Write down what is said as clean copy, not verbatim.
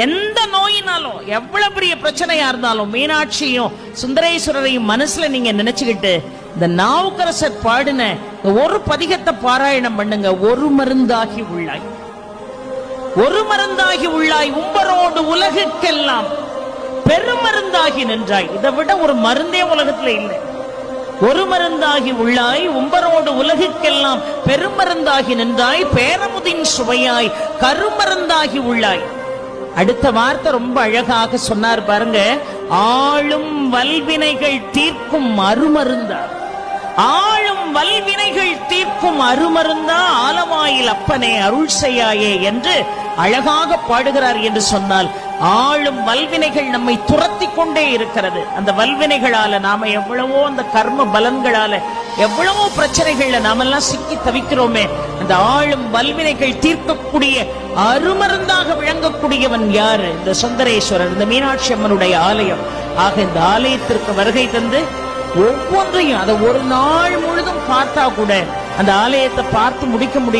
எந்த நோயினாலும் எவ்வளவு பெரிய பிரச்சனையா இருந்தாலும் மீனாட்சியும் சுந்தரேஸ்வரரையும் மனசுல நீங்க நினைச்சுக்கிட்டு இந்த நாவுக்கரசர் பாடின ஒரு பதிகத்தை பாராயணம் பண்ணுங்க. ஒரு மருந்தாகி உள்ளாய், ஒரு மருந்தாகி உள்ளாய், உம்பரோடு உலகுக்கெல்லாம் பெருமருந்தாகி நின்றாய். இதை விட ஒரு மருந்தே உலகத்துல இல்லை. ஒரு மருந்தாகி உள்ளாய், உம்பரோடு உலகுக்கெல்லாம் பெருமருந்தாகி நின்றாய், பேரமுதின் சுவையாய் கருமருந்தாகி உள்ளாய். அடுத்த வார்த்தை ரொம்ப அழகாக சொன்னார் பாருங்க. ஆளும் வல்வினைகள் தீர்க்கும் அருமருந்தா, ஆளும் வல்வினைகள் தீர்க்கும் அருமருந்தா, ஆலவாயில் அப்பனே அருள் செய்யாயே என்று அழகாக பாடுகிறார் என்று சொன்னால், ஆளும் வல்வினைகள் நம்மை துரத்தி கொண்டே இருக்கிறது. அந்த வல்வினைகளால நாம எவ்வளவோ, அந்த கர்ம பலன்களால எவ்வளவோ பிரச்சனைகள்ல நாமெல்லாம் சிக்கி தவிக்கிறோமே. அந்த ஆளும் வல்வினைகள் தீர்க்கக்கூடிய அருமருந்தாக விளங்கக்கூடியவன் யாரு? இந்த சுந்தரேஸ்வரர், இந்த மீனாட்சி அம்மனுடைய ஆலயம். ஆக இந்த ஆலயத்திற்கு வருகை தந்து ஒவ்வொன்றையும் அதை ஒரு நாள் முழுதும் பார்த்தா கூட அந்த ஆலயத்தை பார்த்து முடிக்க முடியாது.